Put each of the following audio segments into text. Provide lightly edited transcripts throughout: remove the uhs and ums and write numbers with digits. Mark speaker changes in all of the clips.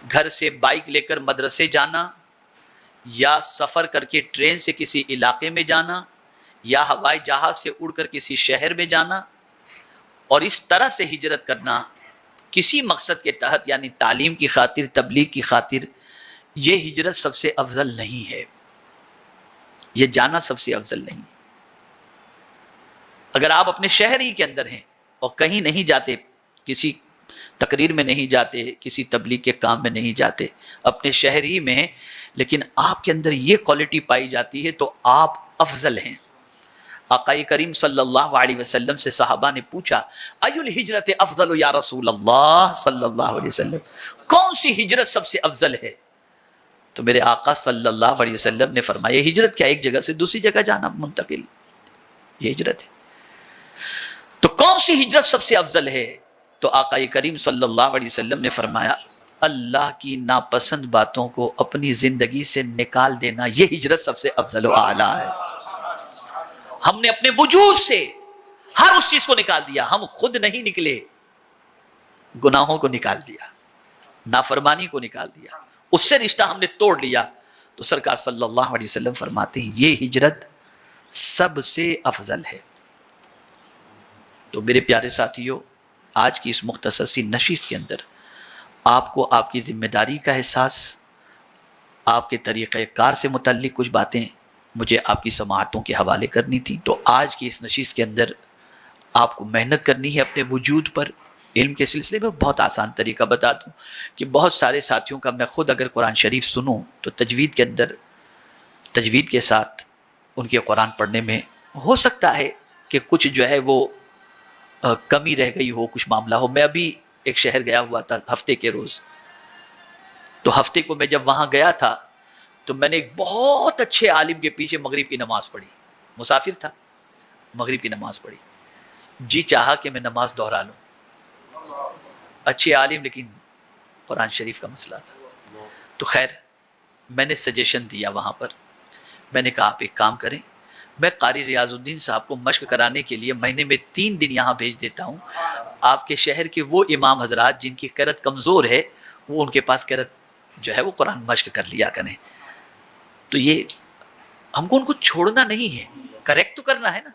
Speaker 1: گھر سے بائک لے کر مدرسے جانا، یا سفر کر کے ٹرین سے کسی علاقے میں جانا، یا ہوائی جہاز سے اڑ کر کسی شہر میں جانا، اور اس طرح سے ہجرت کرنا کسی مقصد کے تحت، یعنی تعلیم کی خاطر، تبلیغ کی خاطر، یہ ہجرت سب سے افضل نہیں ہے، یہ جانا سب سے افضل نہیں ہے۔ اگر آپ اپنے شہر ہی کے اندر ہیں اور کہیں نہیں جاتے، کسی تقریر میں نہیں جاتے، کسی تبلیغ کے کام میں نہیں جاتے، اپنے شہر ہی میں ہیں، لیکن آپ کے اندر یہ کوالٹی پائی جاتی ہے تو آپ افضل ہیں۔ آقا کریم صلی اللہ علیہ وسلم سے صحابہ نے پوچھا ای الہجرت افضل یا رسول اللہ صلی اللہ علیہ وسلم، کون سی ہجرت سب سے افضل ہے؟ تو میرے آقا صلی اللہ علیہ وسلم نے فرمایا ہجرت کیا، ایک جگہ سے دوسری جگہ جانا، منتقل، یہ ہجرت ہے۔ تو کون سی ہجرت سب سے افضل ہے؟ تو آقا کریم صلی اللہ علیہ وسلم نے فرمایا اللہ کی ناپسند باتوں کو اپنی زندگی سے نکال دینا، یہ ہجرت سب سے افضل و اعلیٰ ہے۔ ہم نے اپنے وجود سے ہر اس چیز کو نکال دیا، ہم خود نہیں نکلے، گناہوں کو نکال دیا، نافرمانی کو نکال دیا، اس سے رشتہ ہم نے توڑ لیا، تو سرکار صلی اللہ علیہ وسلم فرماتے ہیں یہ ہجرت سب سے افضل ہے۔ تو میرے پیارے ساتھیوں، آج کی اس مختصر سی نشست کے اندر آپ کو آپ کی ذمہ داری کا احساس، آپ کے طریقہ کار سے متعلق کچھ باتیں مجھے آپ کی سماعتوں کے حوالے کرنی تھی۔ تو آج کی اس نشست کے اندر آپ کو محنت کرنی ہے اپنے وجود پر۔ علم کے سلسلے میں بہت آسان طریقہ بتا دوں کہ بہت سارے ساتھیوں کا میں خود اگر قرآن شریف سنوں تو تجوید کے اندر، تجوید کے ساتھ ان کے قرآن پڑھنے میں ہو سکتا ہے کہ کچھ جو ہے وہ کمی رہ گئی ہو، کچھ معاملہ ہو۔ میں ابھی ایک شہر گیا ہوا تھا ہفتے کے روز، تو ہفتے کو میں جب وہاں گیا تھا تو میں نے ایک بہت اچھے عالم کے پیچھے مغرب کی نماز پڑھی، مسافر تھا، مغرب کی نماز پڑھی، جی چاہا کہ میں نماز دہرا لوں، اچھے عالم لیکن قرآن شریف کا مسئلہ تھا۔ تو خیر میں نے سجیشن دیا وہاں پر، میں نے کہا آپ ایک کام کریں، میں قاری ریاض الدین صاحب کو مشق کرانے کے لیے مہینے میں 3 دن یہاں بھیج دیتا ہوں، آپ کے شہر کے وہ امام حضرات جن کی قرأت کمزور ہے وہ ان کے پاس قرأت جو ہے وہ قرآن مشق کر لیا کریں۔ تو یہ ہم کو ان کو چھوڑنا نہیں ہے، کریکٹ تو کرنا ہے نا۔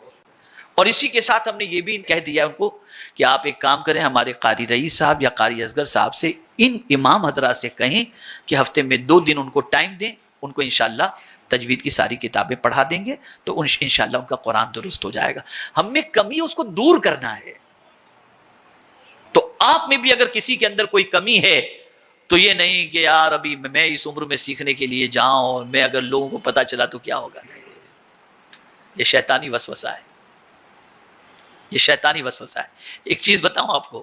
Speaker 1: اور اسی کے ساتھ ہم نے یہ بھی کہہ دیا ان کو کہ آپ ایک کام کریں، ہمارے قاری رئیس صاحب یا قاری اصغر صاحب سے ان امام حضرات سے کہیں کہ ہفتے میں 2 دن ان کو ٹائم دیں، ان کو انشاءاللہ تجوید کی ساری کتابیں پڑھا دیں گے تو انشاءاللہ ان کا قرآن درست ہو جائے گا۔ ہم میں کمی اس کو دور کرنا ہے۔ تو آپ میں بھی اگر کسی کے اندر کوئی کمی ہے تو یہ نہیں کہ یار ابھی میں اس عمر میں سیکھنے کے لیے جاؤں اور میں اگر لوگوں کو پتا چلا تو کیا ہوگا، نہیں، یہ شیطانی وسوسہ ہے، یہ شیطانی وسوسہ ہے۔ ایک چیز بتاؤں آپ کو،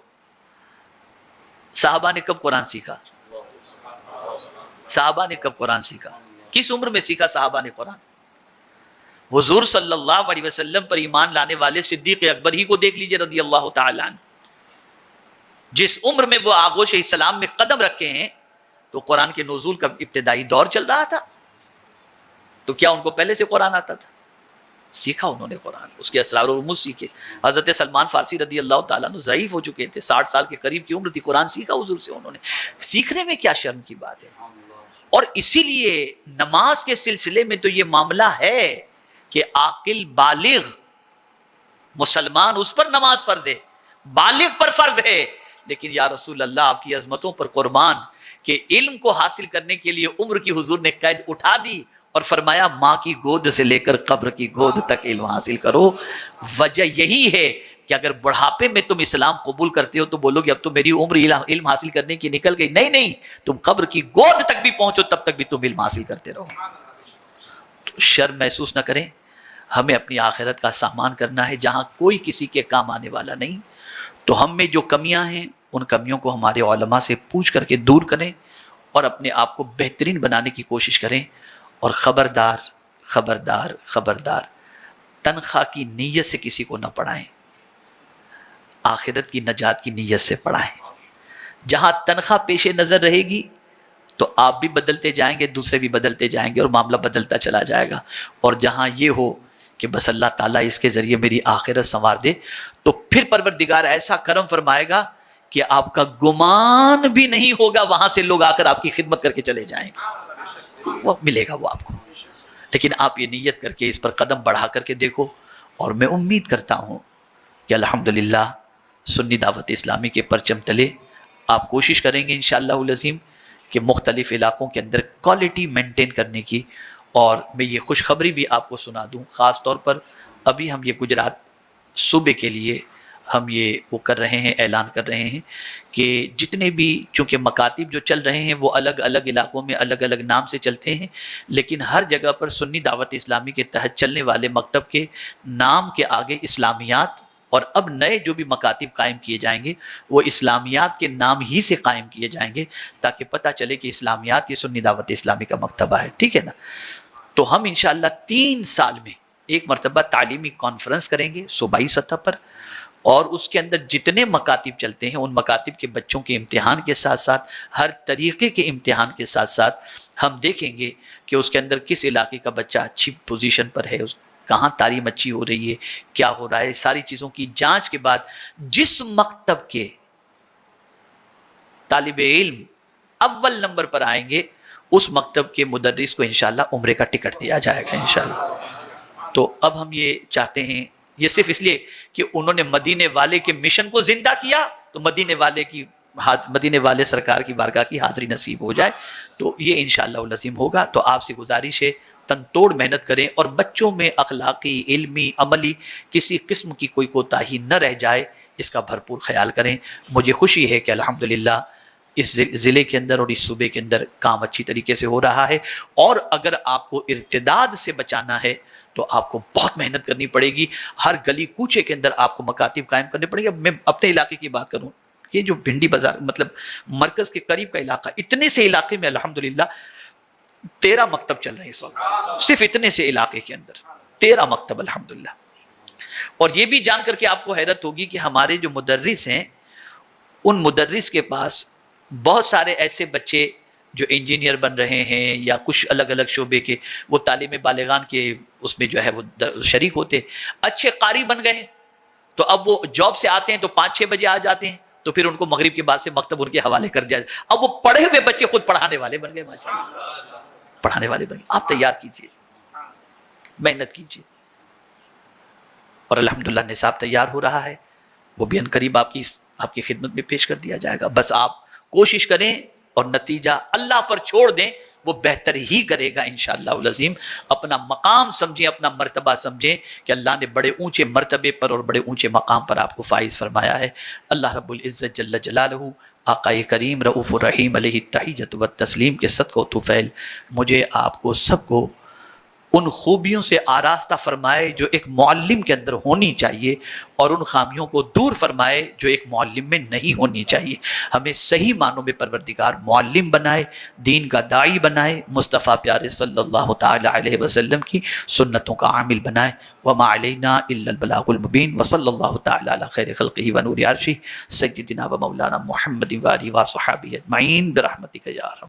Speaker 1: صحابہ نے کب قرآن سیکھا؟ صحابہ نے کب قرآن سیکھا؟ کس عمر میں سیکھا صحابہ نے قرآن؟ حضور صلی اللہ علیہ وسلم پر ایمان لانے والے صدیق اکبر ہی کو دیکھ لیجئے رضی اللہ تعالیٰ عنہ، جس عمر میں وہ آغوش اسلام میں قدم رکھے ہیں تو قرآن کے نزول کا ابتدائی دور چل رہا تھا، تو کیا ان کو پہلے سے قرآن آتا تھا؟ سیکھا انہوں نے قرآن، اس کے اسرار و رموز سیکھے۔ حضرت سلمان فارسی رضی اللہ تعالیٰ عنہ ضعیف ہو چکے تھے، 60 سال کے قریب کی عمر تھی، قرآن سیکھا حضور سے انہوں نے۔ سیکھنے میں کیا شرم کی بات ہے؟ اور اسی لیے نماز کے سلسلے میں تو یہ معاملہ ہے کہ عاقل بالغ مسلمان اس پر نماز فرض ہے، بالغ پر فرض ہے، لیکن یا رسول اللہ آپ کی عظمتوں پر قربان کہ علم کو حاصل کرنے کے لیے عمر کی حضور نے قید اٹھا دی اور فرمایا ماں کی گود سے لے کر قبر کی گود تک علم حاصل کرو۔ وجہ یہی ہے کہ اگر بڑھاپے میں تم اسلام قبول کرتے ہو تو بولو گے اب تو میری عمر علم حاصل کرنے کی نکل گئی، نہیں، تم قبر کی گود تک بھی پہنچو تب تک بھی تم علم حاصل کرتے رہو۔ تو شرم محسوس نہ کریں، ہمیں اپنی آخرت کا سامان کرنا ہے جہاں کوئی کسی کے کام آنے والا نہیں۔ تو ہم میں جو کمیاں ہیں ان کمیوں کو ہمارے علماء سے پوچھ کر کے دور کریں اور اپنے آپ کو بہترین بنانے کی کوشش کریں۔ اور خبردار خبردار خبردار، تنخواہ کی نیت سے کسی کو نہ پڑھائیں، آخرت کی نجات کی نیت سے پڑھائیں۔ جہاں تنخواہ پیش نظر رہے گی تو آپ بھی بدلتے جائیں گے، دوسرے بھی بدلتے جائیں گے اور معاملہ بدلتا چلا جائے گا۔ اور جہاں یہ ہو کہ بس اللہ تعالیٰ اس کے ذریعے میری آخرت سنوار دے تو پھر پروردگار ایسا کرم فرمائے گا کہ آپ کا گمان بھی نہیں ہوگا وہاں سے لوگ آ کر آپ کی خدمت کر کے چلے جائیں گے، وہ ملے گا وہ آپ کو. لیکن آپ یہ نیت کر کے اس پر قدم بڑھا کر کے دیکھو، اور میں امید کرتا ہوں کہ الحمدللہ سنی دعوت اسلامی کے پرچم تلے آپ کوشش کریں گے انشاءاللہ العظیم کہ مختلف علاقوں کے اندر کوالٹی مینٹین کرنے کی. اور میں یہ خوشخبری بھی آپ کو سنا دوں، خاص طور پر ابھی ہم یہ گجرات صوبے کے لیے ہم یہ وہ کر رہے ہیں، اعلان کر رہے ہیں کہ جتنے بھی، چونکہ مکاتب جو چل رہے ہیں وہ الگ الگ علاقوں میں الگ الگ نام سے چلتے ہیں، لیکن ہر جگہ پر سنی دعوت اسلامی کے تحت چلنے والے مکتب کے نام کے آگے اسلامیات، اور اب نئے جو بھی مکاتب قائم کیے جائیں گے وہ اسلامیات کے نام ہی سے قائم کیے جائیں گے، تاکہ پتہ چلے کہ اسلامیات یہ سنی دعوت اسلامی کا مکتبہ ہے. ٹھیک ہے نا؟ تو ہم انشاءاللہ 3 سال میں ایک مرتبہ تعلیمی کانفرنس کریں گے صوبائی سطح پر، اور اس کے اندر جتنے مکاتب چلتے ہیں ان مکاتب کے بچوں کے امتحان کے ساتھ ساتھ، ہر طریقے کے امتحان کے ساتھ ساتھ ہم دیکھیں گے کہ اس کے اندر کس علاقے کا بچہ اچھی پوزیشن پر ہے، کہاں تعلیم اچھی ہو رہی ہے، کیا ہو رہا ہے. ساری چیزوں کی جانچ کے بعد جس مکتب کے طالب علم اول نمبر پر آئیں گے اس مکتب کے مدرس کو انشاءاللہ عمرے کا ٹکٹ دیا جائے گا انشاءاللہ. تو اب ہم یہ چاہتے ہیں، یہ صرف اس لیے کہ انہوں نے مدینے والے کے مشن کو زندہ کیا تو مدینے والے سرکار کی بارگاہ کی حاضری نصیب ہو جائے، تو یہ انشاءاللہ العظیم ہوگا. تو آپ سے گزارش ہے تن توڑ محنت کریں، اور بچوں میں اخلاقی، علمی، عملی کسی قسم کی کوئی کوتاہی نہ رہ جائے، اس کا بھرپور خیال کریں. مجھے خوشی ہے کہ الحمدللہ اس ضلع کے اندر اور اس صوبے کے اندر کام اچھی طریقے سے ہو رہا ہے. اور اگر آپ کو ارتداد سے بچانا ہے تو آپ کو بہت محنت کرنی پڑے گی. ہر گلی کوچے کے اندر آپ کو مکاتب قائم کرنے پڑیں گے. اب میں اپنے علاقے کی بات کروں، یہ جو بھنڈی بازار مطلب مرکز کے قریب کا علاقہ، اتنے سے علاقے میں الحمدللہ 13 مکتب چل رہے ہیں اس وقت، صرف اتنے سے علاقے کے اندر 13 مکتب الحمدللہ. اور یہ بھی جان کر کے آپ کو حیرت ہوگی کہ ہمارے جو مدرس ہیں ان مدرس کے پاس بہت سارے ایسے بچے جو انجینئر بن رہے ہیں یا کچھ الگ الگ شعبے کے، وہ تعلیم بالغان کے اس میں جو ہے وہ شریک ہوتے، اچھے قاری بن گئے. تو اب وہ جاب سے آتے ہیں تو 5-6 بجے آ جاتے ہیں، تو پھر ان کو مغرب کے بعد سے مکتب ان کے حوالے کر دیا جائے. اب وہ پڑھے ہوئے بچے خود پڑھانے والے بن گئے، ماشاءاللہ پڑھانے والے بن گئے. آپ تیار کیجئے، محنت کیجئے، اور الحمدللہ نصاب تیار ہو رہا ہے، وہ بھی عنقریب آپ کی خدمت میں پیش کر دیا جائے گا. بس آپ کوشش کریں اور نتیجہ اللہ پر چھوڑ دیں، وہ بہتر ہی کرے گا انشاءاللہ العظیم. اپنا مقام سمجھیں، اپنا مرتبہ سمجھیں کہ اللہ نے بڑے اونچے مرتبے پر اور بڑے اونچے مقام پر آپ کو فائز فرمایا ہے. اللہ رب العزت جل جلالہ، آقا کریم رؤوف الرحیم علیہ التحیۃ والتسلیم کے صدقہ و طفیل مجھے آپ کو سب کو ان خوبیوں سے آراستہ فرمائے جو ایک معلم کے اندر ہونی چاہیے، اور ان خامیوں کو دور فرمائے جو ایک معلم میں نہیں ہونی چاہیے. ہمیں صحیح معنوں میں پروردگار معلم بنائے، دین کا داعی بنائے، مصطفیٰ پیارے صلی اللہ تعالی علیہ وسلم کی سنتوں کا عامل بنائے. وما علینا الا البلاغ المبین. وصلی اللہ تعالی علی خیر خلقہ ونور عرشہ سیدنا و مولانا محمد و آلہ و صحابہ اجمعین برحمتک یا ارحم